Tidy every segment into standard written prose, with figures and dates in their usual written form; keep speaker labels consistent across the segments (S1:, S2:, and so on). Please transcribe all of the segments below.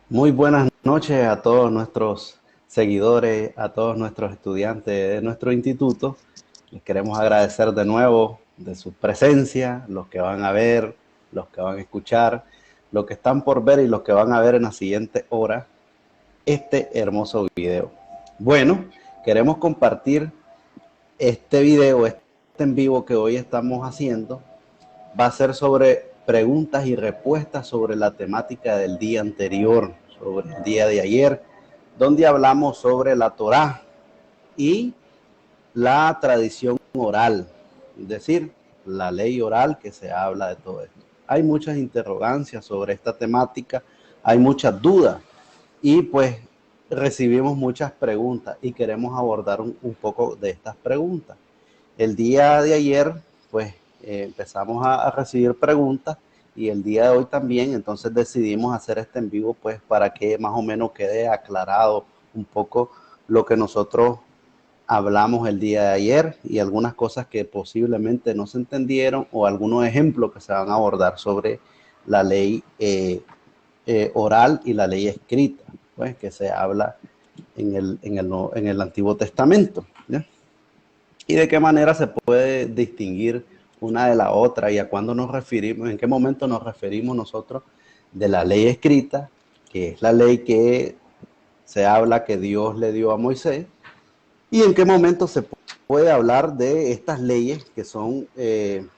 S1: Muy buenas noches a todos nuestros seguidores, a todos nuestros estudiantes de nuestro instituto. Les queremos agradecer de nuevo de su presencia, los que van a ver, los que van a escuchar, los que están por ver y los que van a ver en la siguiente hora este hermoso video. Bueno, queremos compartir este video, este en vivo que hoy estamos haciendo. Va a ser sobre preguntas y respuestas sobre la temática del día anterior, sobre el día de ayer, donde hablamos sobre la Torá y la tradición oral, es decir, la ley oral que se habla de todo esto. Hay muchas interrogancias sobre esta temática, hay muchas dudas y pues recibimos muchas preguntas y queremos abordar un poco de estas preguntas. El día de ayer, pues empezamos a recibir preguntas y el día de hoy también, entonces decidimos hacer este en vivo, pues para que más o menos quede aclarado un poco lo que nosotros hablamos el día de ayer y algunas cosas que posiblemente no se entendieron o algunos ejemplos que se van a abordar sobre la ley oral y la ley escrita, pues que se habla en el Antiguo Testamento, ¿ya? Y de qué manera se puede distinguir una de la otra y a cuándo nos referimos, en qué momento nos referimos nosotros de la ley escrita, que es la ley que se habla que Dios le dio a Moisés, y en qué momento se puede hablar de estas leyes que son de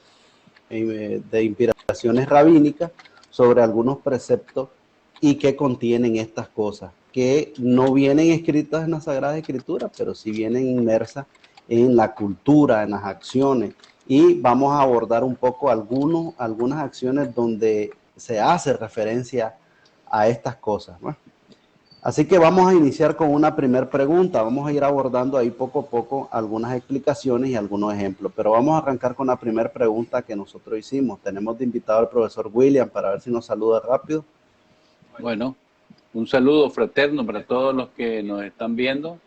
S1: inspiraciones rabínicas sobre algunos preceptos y que contienen estas cosas, que no vienen escritas en la Sagrada Escritura, pero sí vienen inmersas en la cultura, en las acciones. Y vamos a abordar un poco algunas acciones donde se hace referencia a estas cosas, ¿no? Así que vamos a iniciar con una primera pregunta. Vamos a ir abordando ahí poco a poco algunas explicaciones y algunos ejemplos. Pero vamos a arrancar con la primera pregunta que nosotros hicimos. Tenemos de invitado al profesor William para ver si nos saluda rápido.
S2: Bueno, un saludo fraterno para todos los que nos están viendo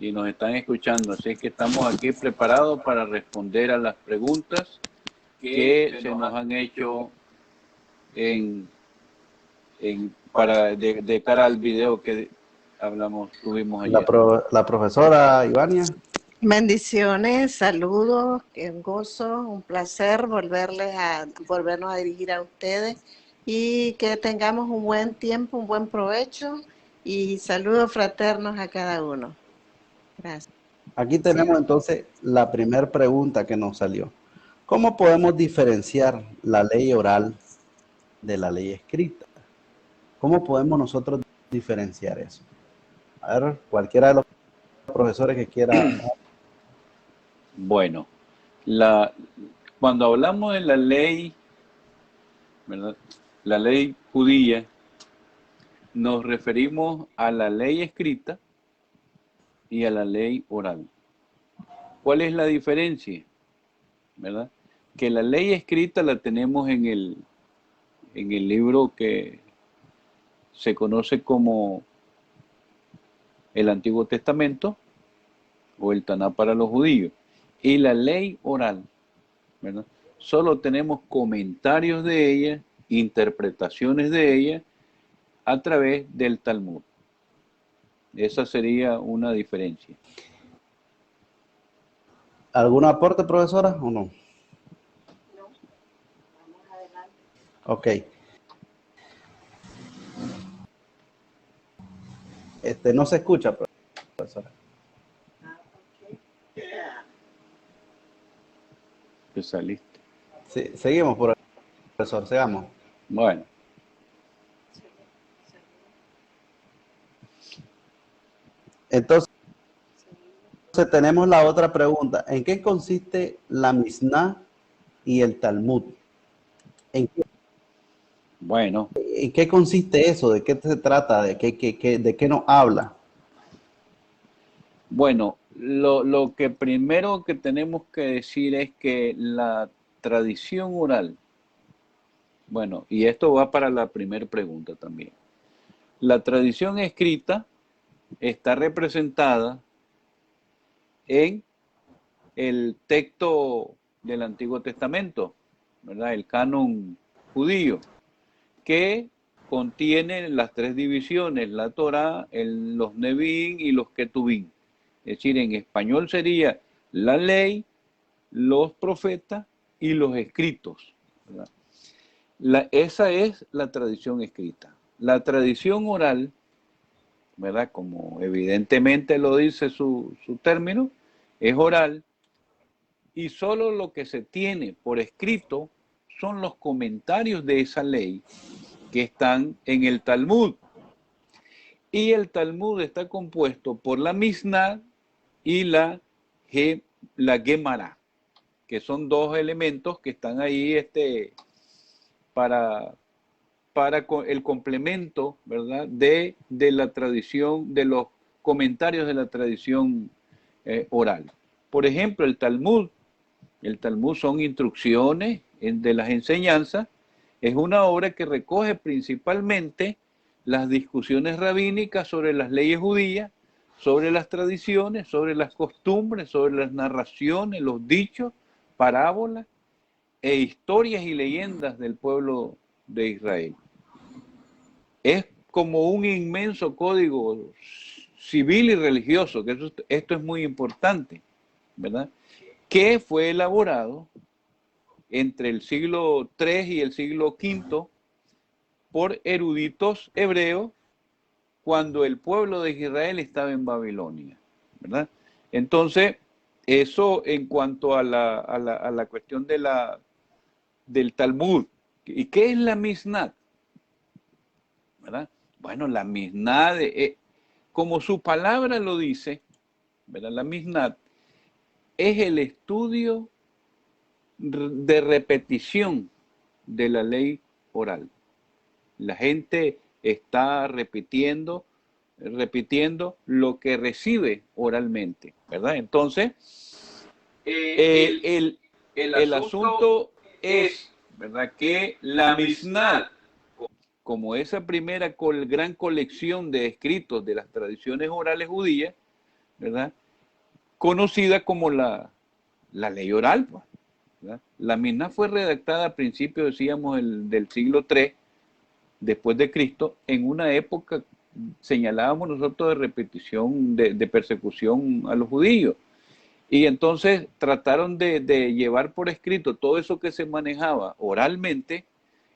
S2: y nos están escuchando. Así que estamos aquí preparados para responder a las preguntas que se nos han hecho de cara al video que tuvimos ayer.
S1: La profesora Ivania.
S3: Bendiciones, saludos, un gozo, un placer volvernos a dirigir a ustedes y que tengamos un buen tiempo, un buen provecho y saludos fraternos a cada uno. Gracias.
S1: Aquí tenemos entonces la primera pregunta que nos salió. ¿Cómo podemos diferenciar la ley oral de la ley escrita? ¿Cómo podemos nosotros diferenciar eso? A ver, cualquiera de los profesores que quiera.
S2: Bueno, cuando hablamos de la ley, ¿verdad? La ley judía, nos referimos a la ley escrita y a la ley oral. ¿Cuál es la diferencia? ¿Verdad? Que la ley escrita la tenemos en el libro que se conoce como el Antiguo Testamento o el Taná para los judíos. Y la ley oral, ¿verdad? Solo tenemos comentarios de ella, interpretaciones de ella a través del Talmud. Esa sería una diferencia.
S1: ¿Algún aporte, profesora, o no?
S3: No, vamos adelante.
S1: Ok. No se escucha, profesora.
S2: Que saliste.
S1: Sí, seguimos, profesor, sigamos.
S2: Bueno.
S1: Entonces tenemos la otra pregunta. ¿En qué consiste la Misná y el Talmud?
S2: Bueno,
S1: ¿En qué consiste eso? ¿De qué se trata? ¿De qué nos habla?
S2: bueno, lo que primero que tenemos que decir es que la tradición oral, bueno, y esto va para la primera pregunta también. La tradición escrita está representada en el texto del Antiguo Testamento, ¿verdad? El canon judío, que contiene las tres divisiones, la Torá, los Nevi'im y los Ketubim. Es decir, en español sería la ley, los profetas y los escritos, ¿verdad? Esa es la tradición escrita. La tradición oral, ¿verdad? Como evidentemente lo dice su término, es oral, y solo lo que se tiene por escrito son los comentarios de esa ley que están en el Talmud. Y el Talmud está compuesto por la Mishnah y la Gemara, que son dos elementos que están ahí para el complemento, ¿verdad? De la tradición, de los comentarios de la tradición oral. Por ejemplo, el Talmud son instrucciones de las enseñanzas, es una obra que recoge principalmente las discusiones rabínicas sobre las leyes judías, sobre las tradiciones, sobre las costumbres, sobre las narraciones, los dichos, parábolas e historias y leyendas del pueblo de Israel. Es como un inmenso código civil y religioso, que esto es muy importante, ¿verdad? Que fue elaborado entre el siglo III y el siglo V por eruditos hebreos cuando el pueblo de Israel estaba en Babilonia, ¿verdad? Entonces, eso en cuanto a la cuestión del Talmud. ¿Y qué es la Mishnah? ¿Verdad? Bueno, la Mishnah, como su palabra lo dice, ¿verdad? La Mishnah es el estudio de repetición de la ley oral. La gente está repitiendo lo que recibe oralmente, ¿verdad? Entonces, el asunto es, ¿verdad? Que la Mishnah, como esa primera gran colección de escritos de las tradiciones orales judías, ¿verdad? Conocida como la ley oral, pues, ¿verdad? La Mishnah fue redactada a principios, decíamos, del siglo III después de Cristo, en una época, señalábamos nosotros, de repetición, de persecución a los judíos. Y entonces trataron de llevar por escrito todo eso que se manejaba oralmente,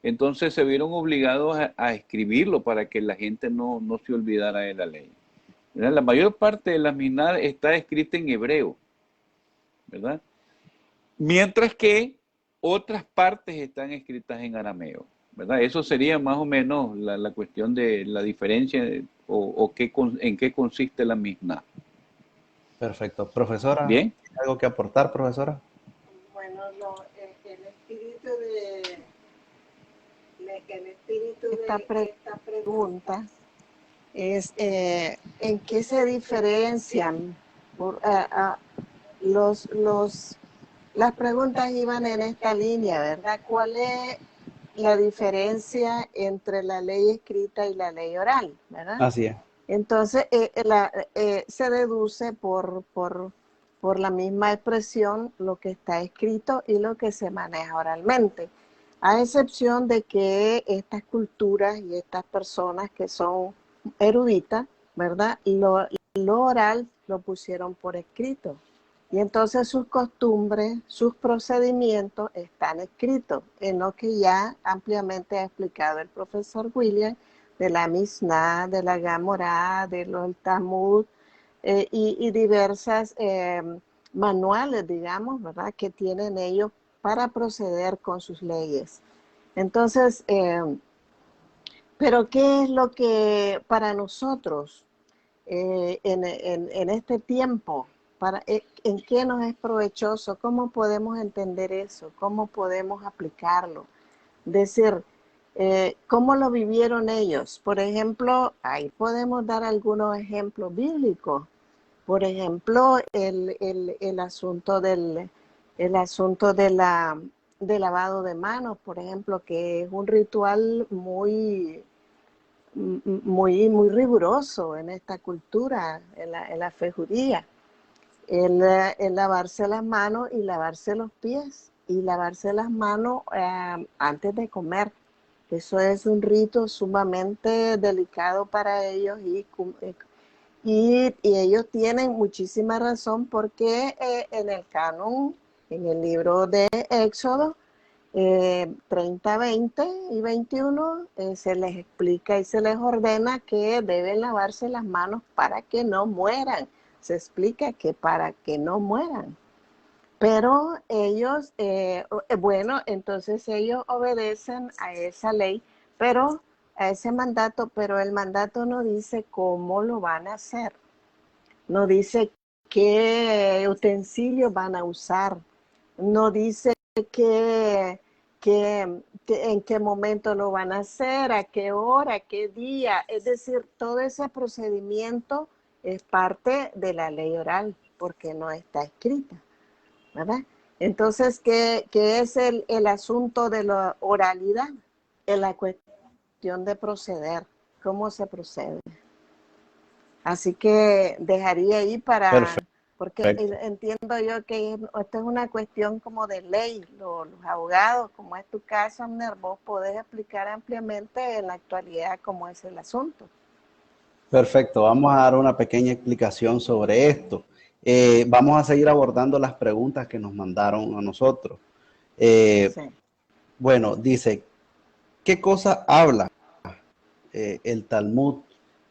S2: entonces se vieron obligados a escribirlo para que la gente no se olvidara de la ley, ¿verdad? La mayor parte de la Mishnah está escrita en hebreo, ¿verdad? Mientras que otras partes están escritas en arameo, ¿verdad? Eso sería más o menos la cuestión de la diferencia en qué consiste la Mishnah.
S1: Perfecto. Profesora,
S2: ¿Bien?
S1: ¿algo que aportar, profesora?
S3: Bueno, el espíritu de esta pregunta es en qué se diferencian las preguntas iban en esta línea, ¿verdad? ¿Cuál es la diferencia entre la ley escrita y la ley oral, ¿verdad?
S1: Así es.
S3: Entonces, se deduce por la misma expresión lo que está escrito y lo que se maneja oralmente, a excepción de que estas culturas y estas personas que son eruditas, ¿verdad? Lo oral lo pusieron por escrito. Y entonces sus costumbres, sus procedimientos están escritos en lo que ya ampliamente ha explicado el profesor William, de la Mishnah, de la Gemara, de los Talmud y diversas manuales, digamos, ¿verdad?, que tienen ellos para proceder con sus leyes. Entonces, pero ¿qué es lo que para nosotros en este tiempo, en qué nos es provechoso? ¿Cómo podemos entender eso? ¿Cómo podemos aplicarlo? Decir, ¿cómo lo vivieron ellos? Por ejemplo, ahí podemos dar algunos ejemplos bíblicos. Por ejemplo, el asunto del lavado de manos, por ejemplo, que es un ritual muy riguroso en esta cultura, en la fe judía. El lavarse las manos y lavarse los pies y lavarse las manos antes de comer. Eso es un rito sumamente delicado para ellos y ellos tienen muchísima razón porque en el canon, en el libro de Éxodo, 30, 20 y 21, se les explica y se les ordena que deben lavarse las manos para que no mueran. Se explica que para que no mueran. Pero ellos, bueno, entonces ellos obedecen a esa ley, pero a ese mandato, pero el mandato no dice cómo lo van a hacer. No dice qué utensilios van a usar. No dice que, en qué momento lo van a hacer, a qué hora, qué día. Es decir, todo ese procedimiento es parte de la ley oral, porque no está escrita, ¿verdad? Entonces, ¿qué es el asunto de la oralidad? Es la cuestión de proceder, cómo se procede. Así que dejaría ahí porque
S1: Perfecto.
S3: entiendo yo que esto es una cuestión como de ley. Los abogados, como es tu caso, Abner, vos podés explicar ampliamente en la actualidad cómo es el asunto.
S1: Perfecto, vamos a dar una pequeña explicación sobre esto. Vamos a seguir abordando las preguntas que nos mandaron a nosotros.
S3: Sí.
S1: Bueno, dice, ¿qué cosa habla el Talmud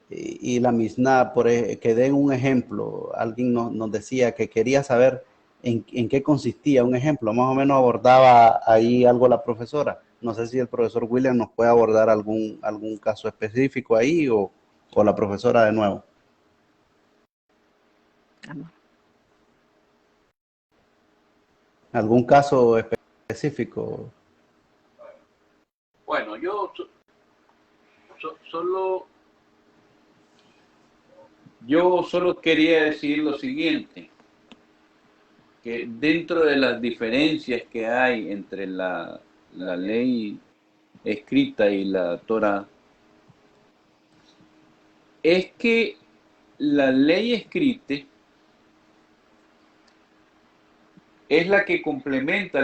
S1: y la Mishnah? Que den un ejemplo. Alguien nos decía que quería saber en qué consistía un ejemplo. Más o menos abordaba ahí algo la profesora. No sé si el profesor William nos puede abordar algún caso específico ahí o la profesora de nuevo. ¿Algún caso específico?
S2: Bueno, yo solo quería decir lo siguiente, que dentro de las diferencias que hay entre la ley escrita y la Torah, es que la ley escrita es la que complementa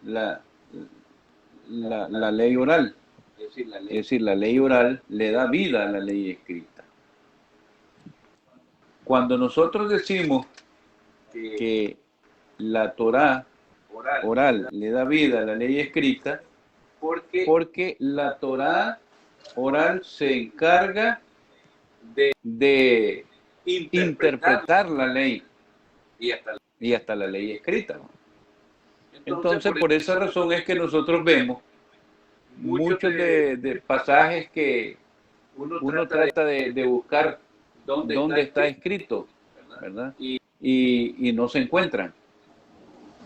S2: la ley oral. Es decir, la ley oral le da vida a la ley escrita. Cuando nosotros decimos que la Torah oral le da vida a la ley escrita, porque la Torah oral se encarga de interpretar la ley y hasta la ley escrita. Entonces, por esa razón es que nosotros vemos muchos de pasajes que uno trata de buscar dónde está escrito, ¿verdad? Y no se encuentran.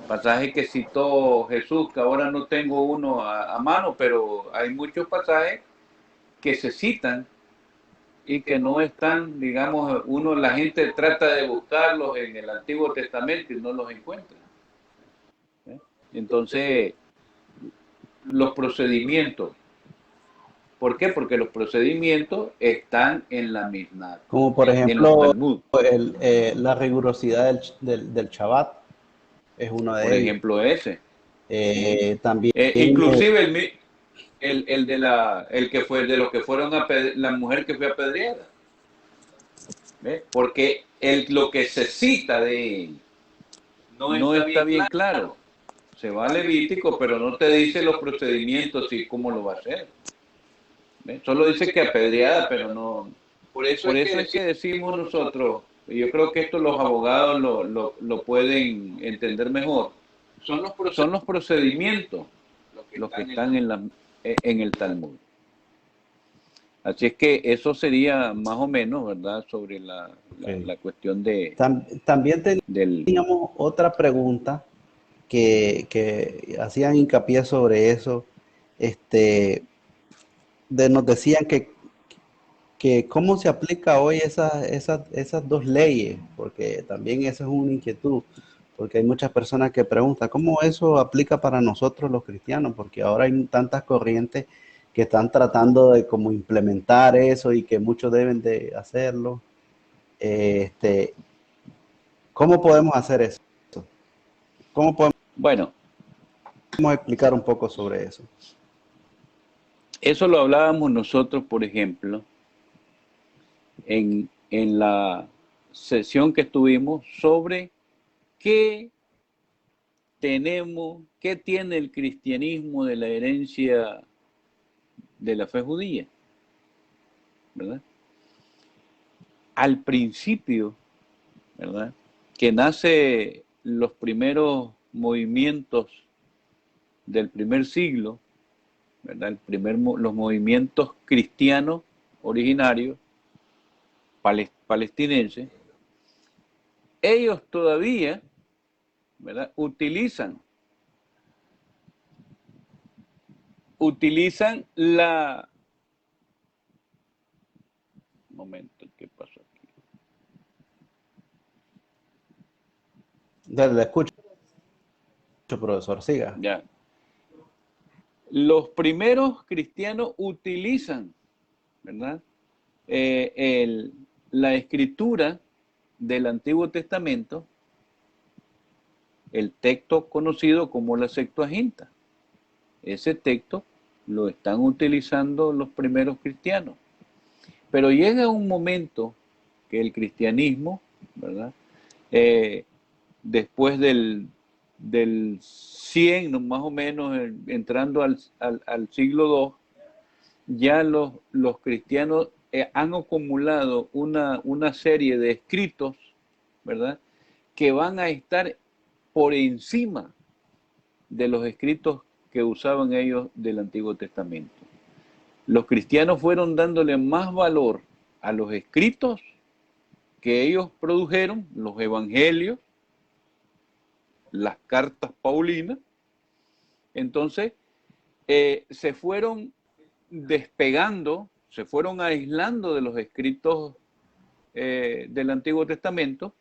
S2: Pasajes que citó Jesús, que ahora no tengo uno a mano, pero hay muchos pasajes que se citan y que no están, digamos, la gente trata de buscarlos en el Antiguo Testamento y no los encuentra. Entonces, los procedimientos. ¿Por qué? Porque los procedimientos están en la misma,
S1: Como por
S2: en los
S1: ejemplo,
S2: Talmud.
S1: la rigurosidad del Shabbat es uno de
S2: Por
S1: ellos.
S2: ejemplo, ese.
S1: También
S2: Inclusive el que fue de los que fueron la mujer que fue apedreada. ¿Ve? Porque lo que se cita de él no está bien claro. Se va a Levítico, pero no te dice los procedimientos y cómo lo va a hacer. ¿Ve? Solo dice que apedreada, pero no. Por eso es que decimos nosotros, y yo creo que esto los abogados lo pueden entender mejor, son los procedimientos los que están en el Talmud. Así es que eso sería más o menos, ¿verdad?, sobre la cuestión
S1: también teníamos otra pregunta que hacían hincapié sobre eso. Nos decían que cómo se aplica hoy esas dos leyes, porque también esa es una inquietud, porque hay muchas personas que preguntan cómo eso aplica para nosotros los cristianos, porque ahora hay tantas corrientes que están tratando de como implementar eso y que muchos deben de hacerlo. ¿Cómo podemos hacer eso? ¿Cómo podemos
S2: Bueno,
S1: explicar un poco sobre eso?
S2: Eso lo hablábamos nosotros, por ejemplo, en la sesión que tuvimos sobre qué tenemos, qué tiene el cristianismo de la herencia de la fe judía, ¿verdad? Al principio, ¿verdad? Que nace los primeros movimientos del primer siglo, ¿verdad? Los movimientos cristianos originarios, palestinenses, ellos todavía, ¿verdad? Utilizan la... Un momento, ¿qué pasó aquí?
S1: Le escucho, profesor, siga.
S2: Ya. Los primeros cristianos utilizan, ¿verdad? La escritura del Antiguo Testamento, el texto conocido como la Septuaginta. Ese texto lo están utilizando los primeros cristianos. Pero llega un momento que el cristianismo, ¿verdad? Después del 100, más o menos, entrando al siglo II, ya los cristianos han acumulado una serie de escritos, ¿verdad? Que van a estar por encima de los escritos que usaban ellos del Antiguo Testamento. Los cristianos fueron dándole más valor a los escritos que ellos produjeron, los evangelios, las cartas paulinas. Entonces, se fueron despegando, se fueron aislando de los escritos del Antiguo Testamento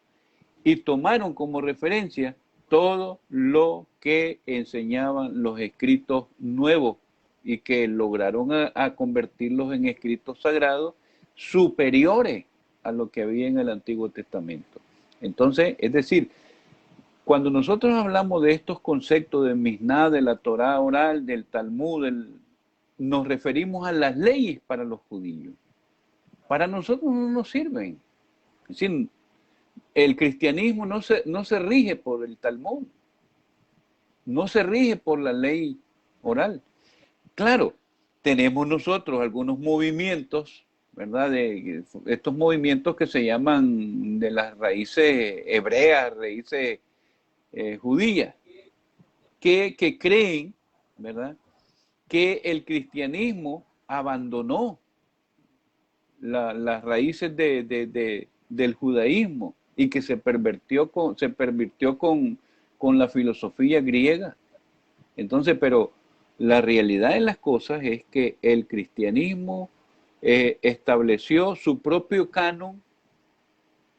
S2: y tomaron como referencia todo lo que enseñaban los escritos nuevos y que lograron a convertirlos en escritos sagrados superiores a lo que había en el Antiguo Testamento. Entonces, es decir, cuando nosotros hablamos de estos conceptos de Misná, de la Torá oral, del Talmud, nos referimos a las leyes para los judíos. Para nosotros no nos sirven. Es decir, el cristianismo no se rige por el Talmud, no se rige por la ley oral. Claro, tenemos nosotros algunos movimientos, ¿verdad? De estos movimientos que se llaman de las raíces hebreas, raíces judías, que creen, ¿verdad?, que el cristianismo abandonó las raíces del judaísmo y que se pervirtió con la filosofía griega. Entonces, pero la realidad de las cosas es que el cristianismo estableció su propio canon,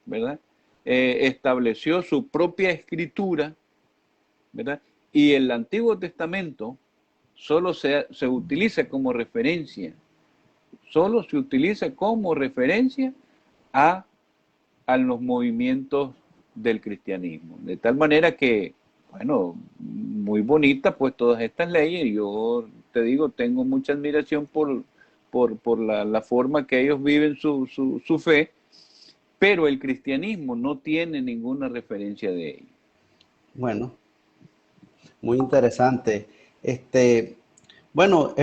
S2: ¿verdad? Estableció su propia escritura, ¿verdad? Y el Antiguo Testamento solo se utiliza como referencia, solo se utiliza como referencia a los movimientos del cristianismo. De tal manera que, bueno, muy bonita pues todas estas leyes. Yo te digo, tengo mucha admiración por la forma que ellos viven su fe, pero el cristianismo no tiene ninguna referencia de ello.
S1: Bueno, muy interesante. Bueno,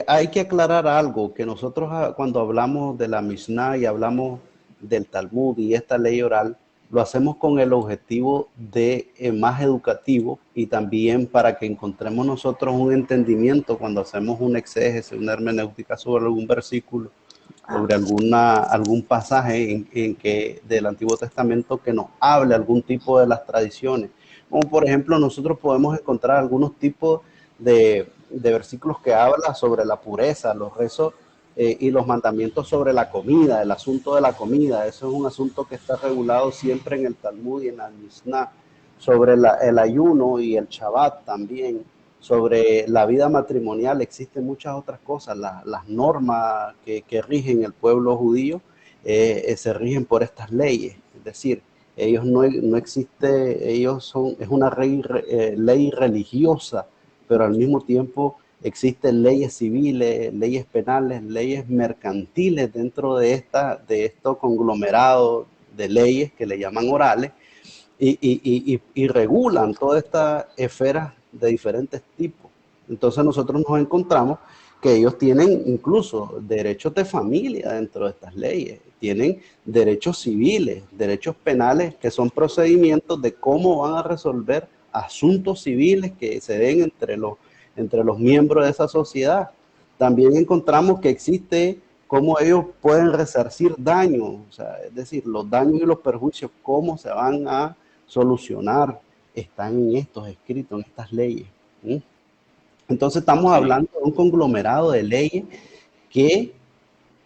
S1: hay que aclarar algo, que nosotros cuando hablamos de la Mishnah y hablamos del Talmud y esta ley oral, lo hacemos con el objetivo de más educativo y también para que encontremos nosotros un entendimiento cuando hacemos una exégesis, una hermenéutica sobre algún versículo, sobre algún pasaje en que del Antiguo Testamento que nos hable algún tipo de las tradiciones. Como por ejemplo, nosotros podemos encontrar algunos tipos de versículos que habla sobre la pureza, los rezos y los mandamientos sobre la comida, el asunto de la comida. Eso es un asunto que está regulado siempre en el Talmud y en la Mishnah, sobre el ayuno y el Shabbat también. Sobre la vida matrimonial existen muchas otras cosas. Las normas que rigen el pueblo judío se rigen por estas leyes. Es decir, ellos no existe, es una ley religiosa, pero al mismo tiempo existen leyes civiles, leyes penales, leyes mercantiles dentro de estos conglomerados de leyes que le llaman orales, y regulan todas estas esferas de diferentes tipos. Entonces nosotros nos encontramos que ellos tienen incluso derechos de familia dentro de estas leyes, tienen derechos civiles, derechos penales, que son procedimientos de cómo van a resolver asuntos civiles que se den entre los miembros de esa sociedad. También encontramos que existe cómo ellos pueden resarcir daños, o sea, es decir, los daños y los perjuicios, cómo se van a solucionar, están en estos escritos, en estas leyes. ¿Sí? Entonces estamos hablando de un conglomerado de leyes que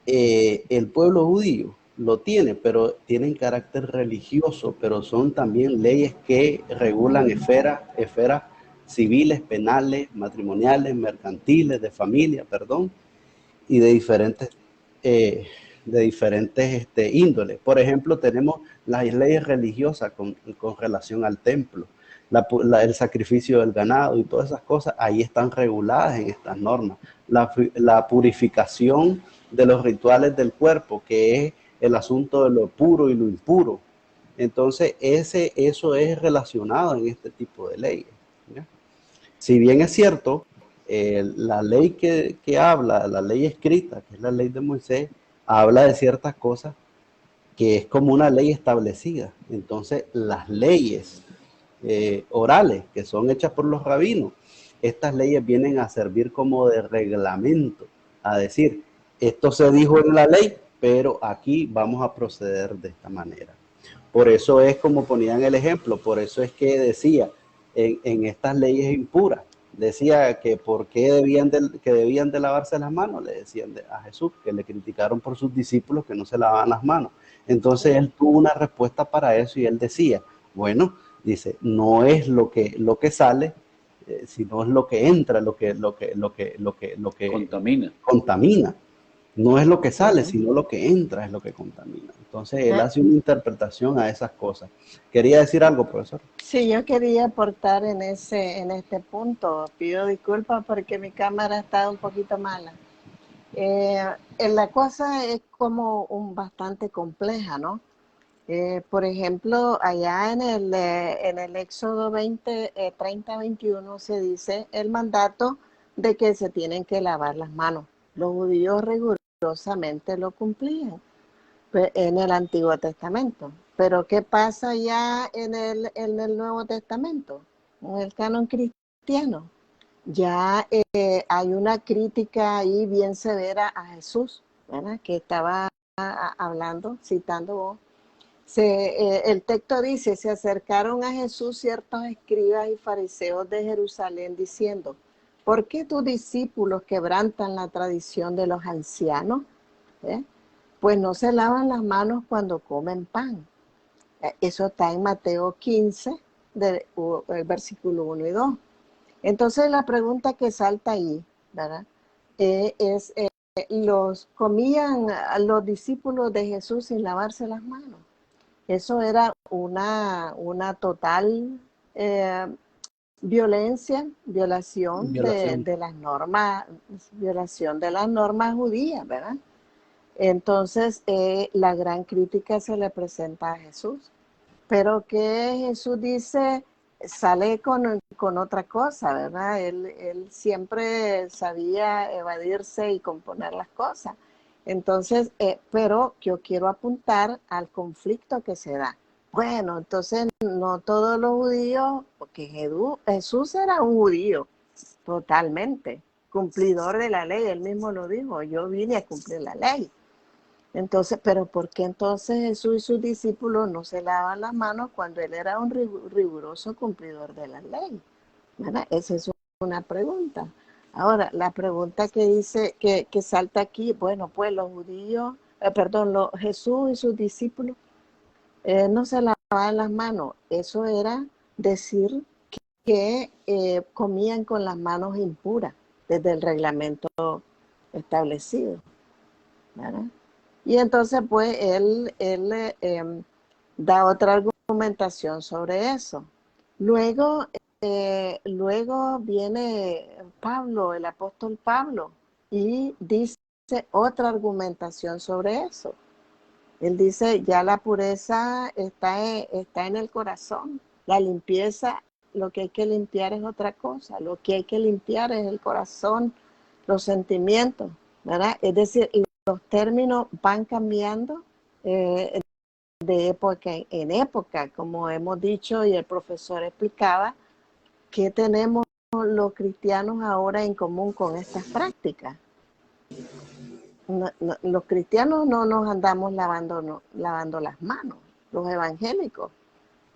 S1: el pueblo judío lo tiene, pero tienen carácter religioso, pero son también leyes que regulan esferas civiles, penales, matrimoniales, mercantiles, de familia, perdón, y eh, de diferentes índoles. Por ejemplo, tenemos las leyes religiosas con relación al templo, el sacrificio del ganado y todas esas cosas, ahí están reguladas en estas normas. La purificación de los rituales del cuerpo, que es el asunto de lo puro y lo impuro. Entonces, eso es relacionado en este tipo de leyes, ¿ya? Si bien es cierto, la ley que habla, la ley escrita, que es la ley de Moisés, habla de ciertas cosas que es como una ley establecida. Entonces, las leyes orales que son hechas por los rabinos, estas leyes vienen a servir como de reglamento, a decir, esto se dijo en la ley, pero aquí vamos a proceder de esta manera. Por eso es como ponían el ejemplo, por eso es que decía en estas leyes impuras, decía que por qué debían de lavarse las manos, le decían a Jesús, que le criticaron por sus discípulos que no se lavaban las manos. Entonces él tuvo una respuesta para eso y él decía, bueno, dice, no es lo que sale, sino es lo que entra, lo que contamina. No es lo que sale, sino lo que entra es lo que contamina. Entonces, él hace una interpretación a esas cosas. ¿Quería decir algo, profesor?
S3: Sí, yo quería aportar en este punto. Pido disculpas porque mi cámara está un poquito mala. La cosa es como bastante compleja, ¿no? Por ejemplo, allá en el Éxodo 20, 30-21 se dice el mandato de que se tienen que lavar las manos. Los judíos rigurosamente lo cumplían en el Antiguo Testamento. Pero ¿qué pasa ya en el Nuevo Testamento? En el canon cristiano. Ya hay una crítica ahí bien severa a Jesús, ¿verdad? Que estaba hablando, citando vos. El texto dice, se acercaron a Jesús ciertos escribas y fariseos de Jerusalén diciendo, ¿por qué tus discípulos quebrantan la tradición de los ancianos? Pues no se lavan las manos cuando comen pan. Eso está en Mateo 15, el versículo 1 y 2. Entonces la pregunta que salta ahí, ¿verdad? ¿Comían a los discípulos de Jesús sin lavarse las manos? Eso era una total violación de las normas, violación de las normas judías, ¿verdad? Entonces, la gran crítica se le presenta a Jesús. Pero que Jesús dice, sale con otra cosa, ¿verdad? Él siempre sabía evadirse y componer las cosas. Entonces, pero yo quiero apuntar al conflicto que se da. Bueno, entonces no todos los judíos, porque Jesús era un judío totalmente, cumplidor de la ley, él mismo lo dijo, yo vine a cumplir la ley. Entonces, pero ¿por qué entonces Jesús y sus discípulos no se lavan las manos cuando él era un riguroso cumplidor de la ley? ¿Verdad? Esa es una pregunta. Ahora, la pregunta que dice, que salta aquí, bueno, pues los judíos, Jesús y sus discípulos no se lavaban las manos. Eso era decir que comían con las manos impuras desde el reglamento establecido, ¿verdad? Y entonces, pues, él da otra argumentación sobre eso. Luego, luego viene Pablo, el apóstol Pablo, y dice otra argumentación sobre eso. Él dice, ya la pureza está en el corazón. La limpieza, lo que hay que limpiar es otra cosa. Lo que hay que limpiar es el corazón, los sentimientos, ¿verdad? Es decir, los términos van cambiando de época en época, como hemos dicho y el profesor explicaba, ¿qué tenemos los cristianos ahora en común con estas prácticas? Los cristianos no nos andamos lavando las manos, los evangélicos,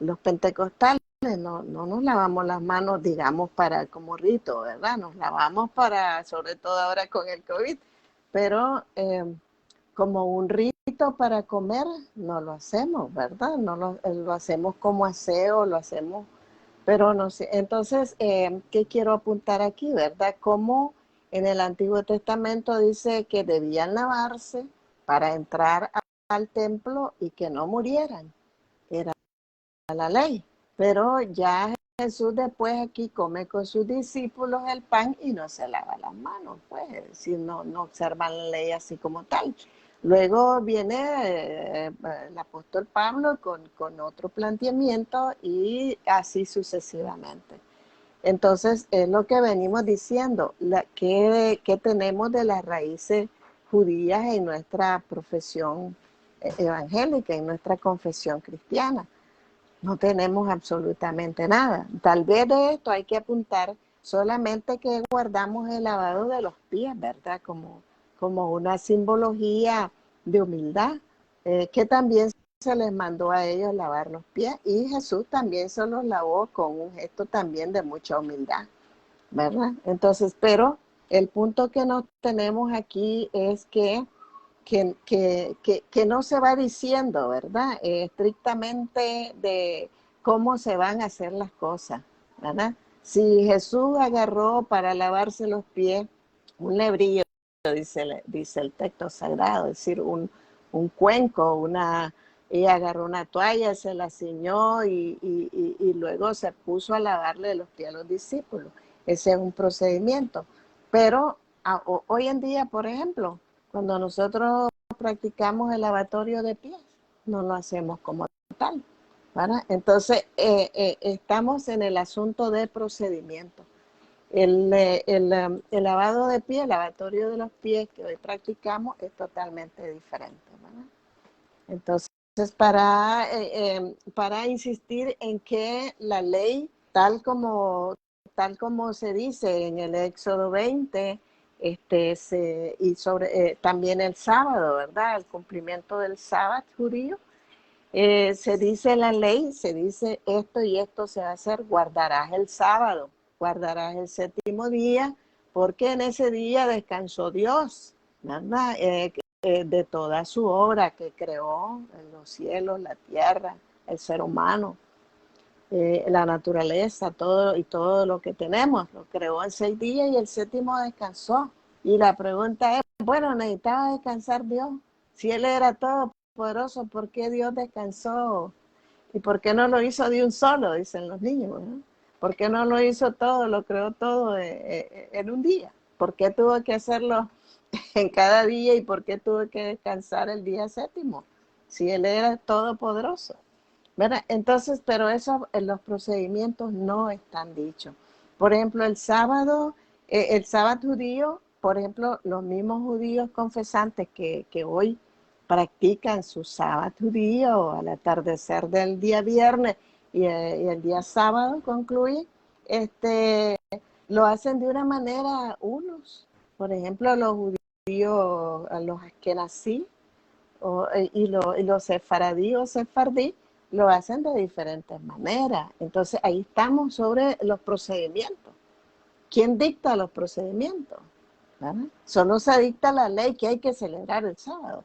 S3: los pentecostales no nos lavamos las manos, digamos, para como rito, ¿verdad? Nos lavamos para, sobre todo ahora con el COVID, pero como un rito para comer, no lo hacemos, ¿verdad? No lo hacemos como aseo, lo hacemos, pero no sé. Entonces, ¿qué quiero apuntar aquí, verdad? Cómo en el Antiguo Testamento dice que debían lavarse para entrar al templo y que no murieran. Era la ley. Pero ya Jesús después aquí come con sus discípulos el pan y no se lava las manos, pues, es decir, no observan la ley así como tal. Luego viene el apóstol Pablo con otro planteamiento y así sucesivamente. Entonces, es lo que venimos diciendo, que tenemos de las raíces judías en nuestra profesión evangélica, en nuestra confesión cristiana. No tenemos absolutamente nada. Tal vez de esto hay que apuntar solamente que guardamos el lavado de los pies, ¿verdad? Como una simbología de humildad, que también se les mandó a ellos lavar los pies y Jesús también se los lavó con un gesto también de mucha humildad, ¿verdad? Entonces, pero el punto que nos tenemos aquí es que no se va diciendo, ¿verdad? Estrictamente de cómo se van a hacer las cosas, ¿verdad? Si Jesús agarró para lavarse los pies un lebrillo, dice el texto sagrado, es decir, un cuenco, y agarró una toalla, se la ciñó y luego se puso a lavarle los pies a los discípulos. Ese es un procedimiento. Pero hoy en día, por ejemplo, cuando nosotros practicamos el lavatorio de pies, no lo hacemos como tal, ¿verdad? Entonces, estamos en el asunto de procedimiento. El lavado de pies, el lavatorio de los pies que hoy practicamos es totalmente diferente, ¿verdad? Entonces, para insistir en que la ley, tal como se dice en el Éxodo 20, y sobre también el sábado, ¿verdad? El cumplimiento del sábado judío, se dice en la ley, se dice esto y esto se va a hacer, guardarás el sábado, guardarás el séptimo día, porque en ese día descansó Dios, ¿verdad? De toda su obra que creó en los cielos, la tierra, el ser humano, la naturaleza, todo lo que tenemos, lo creó en 6 días y el séptimo descansó. Y la pregunta es, bueno, necesitaba descansar Dios. Si Él era todopoderoso, ¿por qué Dios descansó? ¿Y por qué no lo hizo de un solo? Dicen los niños, ¿no? ¿Por qué no lo hizo todo, lo creó todo en un día? ¿Por qué tuvo que hacerlo en cada día y por qué tuvo que descansar el día séptimo? Si Él era todopoderoso, ¿verdad? Entonces, pero eso en los procedimientos no están dichos. Por ejemplo, el sábado judío, por ejemplo, los mismos judíos confesantes que hoy practican su sábado judío al atardecer del día viernes y el día sábado concluye, lo hacen de una manera unos. Por ejemplo, los judíos, los askenazí y los sefaradí o sefardí, lo hacen de diferentes maneras. Entonces, ahí estamos sobre los procedimientos. ¿Quién dicta los procedimientos? ¿Verdad? Solo se dicta la ley que hay que celebrar el sábado.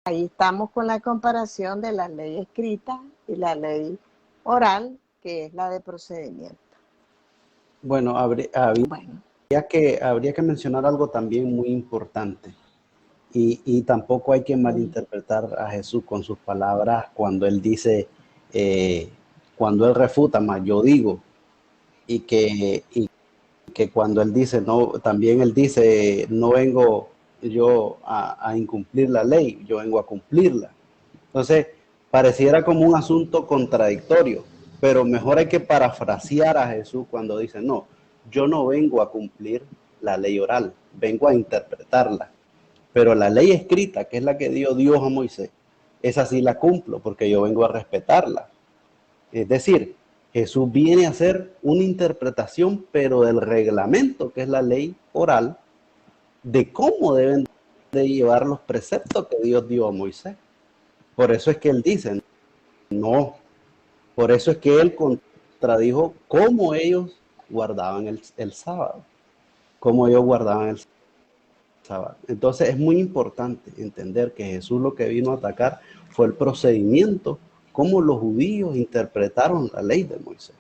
S3: Ahí estamos con la comparación de la ley escrita y la ley oral, que es la de procedimiento.
S1: Bueno,
S3: Bueno.
S1: habría que mencionar algo también muy importante. Y tampoco hay que malinterpretar a Jesús con sus palabras cuando Él dice, cuando él refuta, más yo digo, y que cuando él dice, no, también él dice, no vengo yo a incumplir la ley, yo vengo a cumplirla. Entonces, pareciera como un asunto contradictorio, pero mejor hay que parafrasear a Jesús cuando dice, no, yo no vengo a cumplir la ley oral, vengo a interpretarla. Pero la ley escrita, que es la que dio Dios a Moisés, esa sí la cumplo porque yo vengo a respetarla. Es decir, Jesús viene a hacer una interpretación, pero del reglamento, que es la ley oral, de cómo deben de llevar los preceptos que Dios dio a Moisés. Por eso es que él dice, no, por eso es que él contradijo cómo ellos guardaban el sábado, cómo ellos guardaban el sábado. Entonces es muy importante entender que Jesús lo que vino a atacar fue el procedimiento, cómo los judíos interpretaron la ley de Moisés.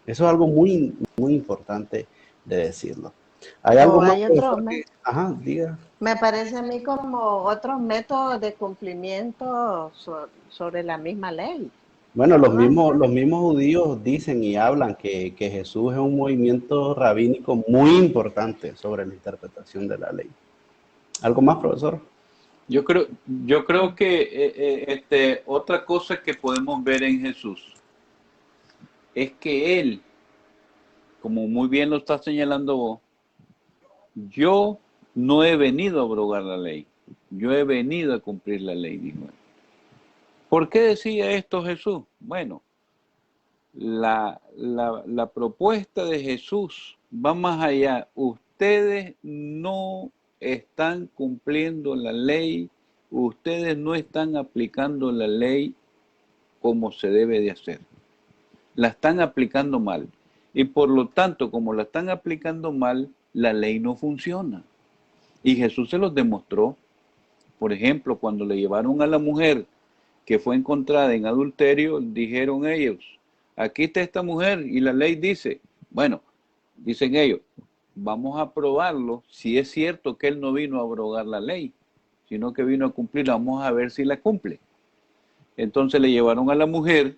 S1: Eso es algo muy, muy importante de decirlo. ¿Hay algo
S3: O
S1: más,
S3: hay otros,
S1: profesor? Ajá, diga.
S3: me parece a mí como otros métodos de cumplimiento sobre la misma ley,
S1: Bueno,
S3: ¿verdad?
S1: los mismos judíos dicen y hablan que Jesús es un movimiento rabínico muy importante sobre la interpretación de la ley. ¿Algo más, profesor?
S2: Yo creo que otra cosa que podemos ver en Jesús es que él, como muy bien lo está señalando vos, yo no he venido a abrogar la ley, yo he venido a cumplir la ley, dijo él. ¿Por qué decía esto Jesús? Bueno, la propuesta de Jesús va más allá. Ustedes no están cumpliendo la ley, ustedes no están aplicando la ley como se debe de hacer. La están aplicando mal. Y por lo tanto, como la están aplicando mal, la ley no funciona. Y Jesús se los demostró. Por ejemplo, cuando le llevaron a la mujer que fue encontrada en adulterio, dijeron ellos, aquí está esta mujer y la ley dice, bueno, dicen ellos, vamos a probarlo si es cierto que él no vino a abrogar la ley, sino que vino a cumplirla, vamos a ver si la cumple. Entonces le llevaron a la mujer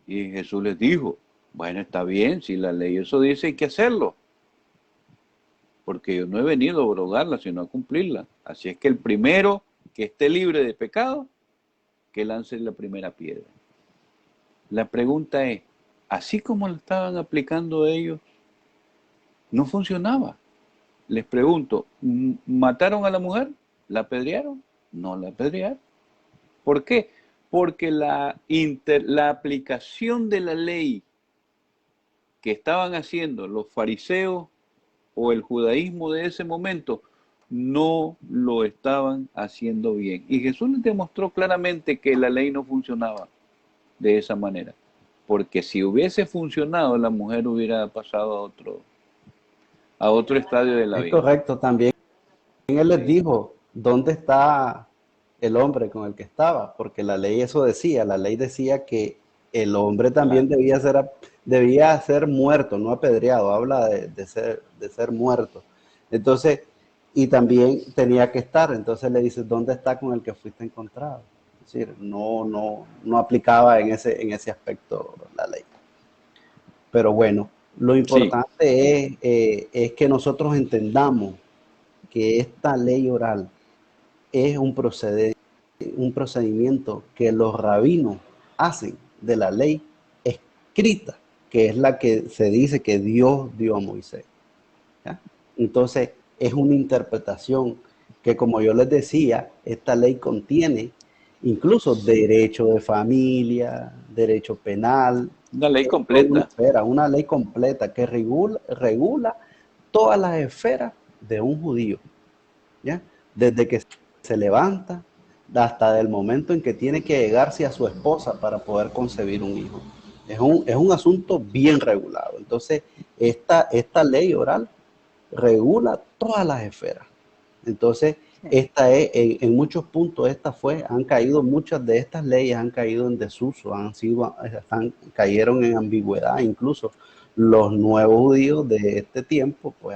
S2: y Jesús les dijo, bueno, está bien, si la ley eso dice hay que hacerlo, porque yo no he venido a abrogarla, sino a cumplirla. Así es que el primero que esté libre de pecado, que lance la primera piedra. La pregunta es, así como lo estaban aplicando ellos, no funcionaba. Les pregunto, ¿mataron a la mujer? ¿La apedrearon? No la apedrearon. ¿Por qué? Porque la aplicación de la ley que estaban haciendo los fariseos o el judaísmo de ese momento no lo estaban haciendo bien. Y Jesús les demostró claramente que la ley no funcionaba de esa manera. Porque si hubiese funcionado, la mujer hubiera pasado a otro estadio de la
S1: Es
S2: vida.
S1: correcto. También él les dijo, ¿dónde está el hombre con el que estaba? Porque la ley eso decía, la ley decía que el hombre también
S2: Claro.
S1: debía ser muerto, no apedreado, habla de ser muerto. Entonces, y también tenía que estar, entonces le dice, ¿dónde está con el que fuiste encontrado? Es decir, no aplicaba en ese aspecto la ley. Pero bueno, lo
S2: Sí,
S1: importante es que nosotros entendamos que esta ley oral es un procedimiento que los rabinos hacen de la ley escrita, que es la que se dice que Dios dio a Moisés. ¿Ya? Entonces, es una interpretación que, como yo les decía, esta ley contiene incluso derecho de familia, derecho penal,
S2: una ley completa.
S1: una ley completa que regula todas las esferas de un judío, ¿ya? Desde que se levanta hasta el momento en que tiene que llegarse a su esposa para poder concebir un hijo. Es un asunto bien regulado. Entonces, esta ley oral regula todas las esferas. Entonces,
S3: Sí.
S1: esta es, en muchos puntos, han caído, muchas de estas leyes han caído en desuso, cayeron en ambigüedad. Incluso los nuevos judíos de este tiempo, pues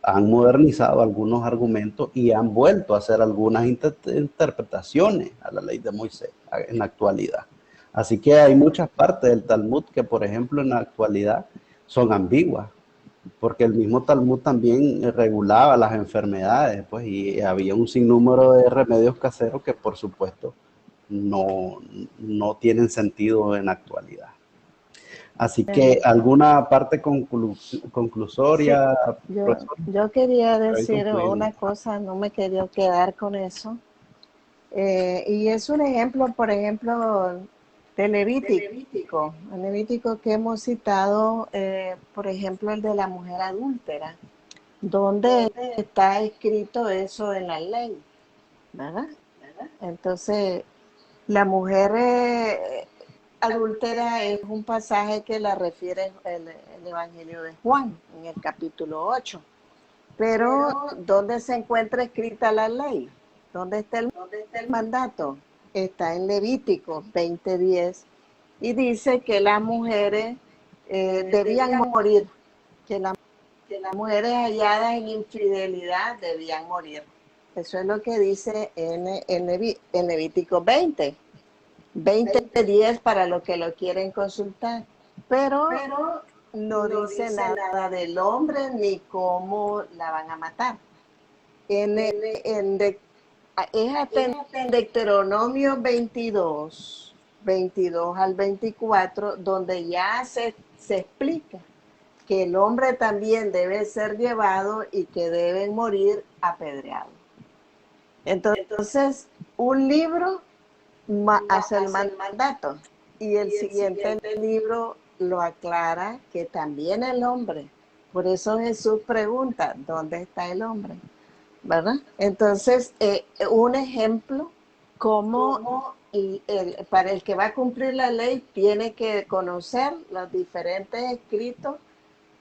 S1: han modernizado algunos argumentos y han vuelto a hacer algunas interpretaciones a la ley de Moisés en la actualidad. Así que hay muchas partes del Talmud que, por ejemplo, en la actualidad son ambiguas, porque el mismo Talmud también regulaba las enfermedades, pues, y había un sinnúmero de remedios caseros que, por supuesto, no, no tienen sentido en la actualidad. Así que, ¿alguna parte
S3: Sí,
S1: conclusoria,
S3: yo,
S1: profesor?
S3: yo quería
S1: Para ir
S3: decir
S1: concluyendo.
S3: una cosa, no me quería quedar con eso. Y es un ejemplo, por ejemplo, de Levítico. El Levítico que hemos citado, por ejemplo, el de la mujer adúltera, donde está escrito eso en la ley, ¿verdad? Entonces, la mujer adúltera es un pasaje que la refiere el Evangelio de Juan, en el capítulo 8. Pero, ¿dónde se encuentra escrita la ley? ¿Dónde está el mandato? Está en Levítico 20:10 y dice que las mujeres debían morir, que las mujeres halladas en infidelidad debían morir. Eso es lo que dice en Levítico 20:10 para los que lo quieren consultar. Pero no dice nada del hombre ni cómo la van a matar. Es hasta en Deuteronomio 22 al 24, donde ya se explica que el hombre también debe ser llevado y que deben morir apedreados. Entonces, un libro hace el mandato y el siguiente libro lo aclara que también el hombre. Por eso Jesús pregunta, ¿dónde está el hombre? ¿Verdad? Entonces, un ejemplo como para el que va a cumplir la ley tiene que conocer los diferentes escritos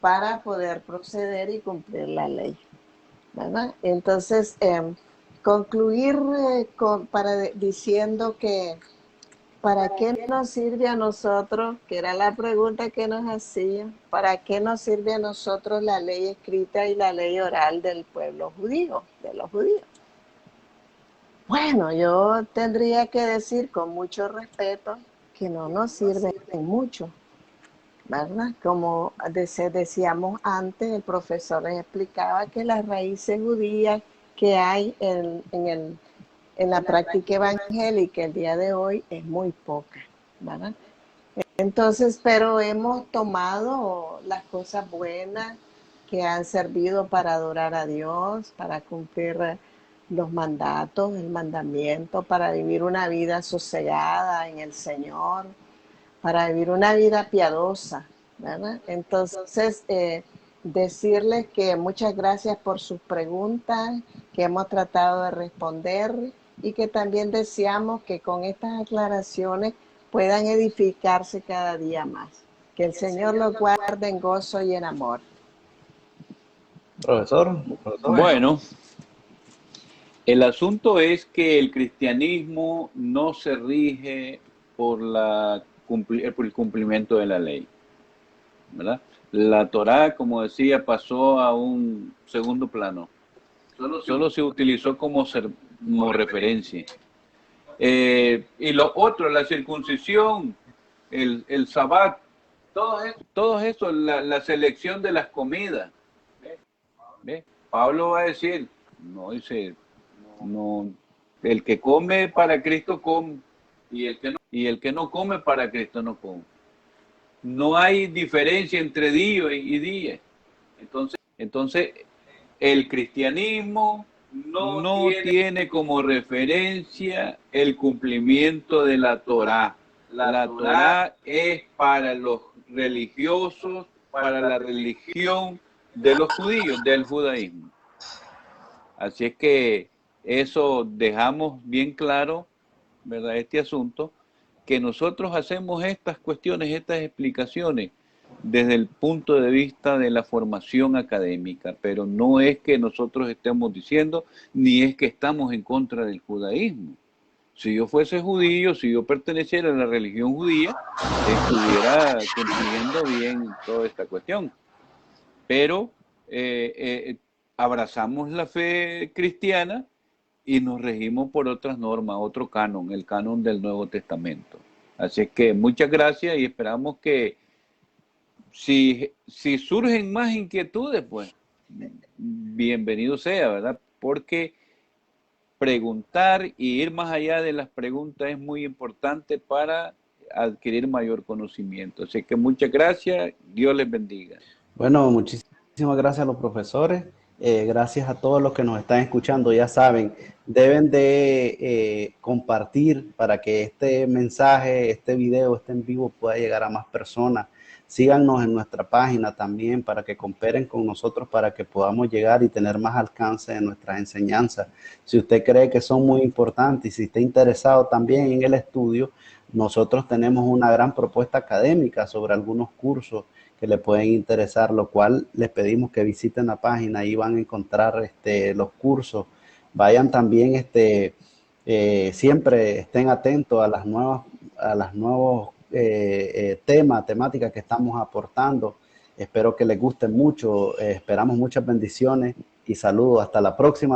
S3: para poder proceder y cumplir la ley, ¿verdad? Entonces, concluir diciendo que ¿para qué nos sirve a nosotros? Que era la pregunta que nos hacía. ¿Para qué nos sirve a nosotros la ley escrita y la ley oral del pueblo judío, de los judíos? Bueno, yo tendría que decir con mucho respeto que no nos sirven mucho, ¿verdad? Como decíamos antes, el profesor les explicaba que las raíces judías que hay en la práctica evangélica el día de hoy es muy poca, ¿verdad? Entonces, pero hemos tomado las cosas buenas que han servido para adorar a Dios, para cumplir los mandatos, el mandamiento, para vivir una vida sosegada en el Señor, para vivir una vida piadosa, ¿verdad? Entonces, decirles que muchas gracias por sus preguntas, que hemos tratado de responder y que también deseamos que con estas aclaraciones puedan edificarse cada día más. Que el Señor los guarde en gozo y en amor.
S1: Profesor.
S2: Bueno, el asunto es que el cristianismo no se rige por por el cumplimiento de la ley, ¿verdad? La Torá, como decía, pasó a un segundo plano. Solo se utilizó como referencia. Y lo otro, la circuncisión, el sabbat, todo eso, la selección de las comidas. ¿Ve? Pablo va a decir, no, el que come para Cristo come, y el que no come para Cristo no come. No hay diferencia entre día y día. Entonces, el cristianismo no tiene como referencia el cumplimiento de la Torá. La Torá es para los religiosos, para la religión de los judíos, del judaísmo. Así es que eso dejamos bien claro, ¿verdad? Este asunto, que nosotros hacemos estas cuestiones, estas explicaciones desde el punto de vista de la formación académica, pero no es que nosotros estemos diciendo, ni es que estamos en contra del judaísmo. Si yo fuese judío, si yo perteneciera a la religión judía, estuviera cumpliendo bien toda esta cuestión. Pero abrazamos la fe cristiana y nos regimos por otras normas, otro canon, el canon del Nuevo Testamento. Así que muchas gracias y esperamos que si surgen más inquietudes, pues bienvenido sea, ¿verdad? Porque preguntar y ir más allá de las preguntas es muy importante para adquirir mayor conocimiento. Así que muchas gracias, Dios les bendiga.
S1: Bueno, muchísimas gracias a los profesores, gracias a todos los que nos están escuchando. Ya saben, deben de compartir para que este mensaje, este video, este en vivo pueda llegar a más personas. Síganos en nuestra página también para que cooperen con nosotros, para que podamos llegar y tener más alcance en nuestras enseñanzas. Si usted cree que son muy importantes y si está interesado también en el estudio, nosotros tenemos una gran propuesta académica sobre algunos cursos que le pueden interesar, lo cual les pedimos que visiten la página, ahí van a encontrar los cursos. Vayan también, siempre estén atentos a las nuevos temáticas que estamos aportando. Espero que les guste mucho, esperamos muchas bendiciones y saludos. Hasta la próxima.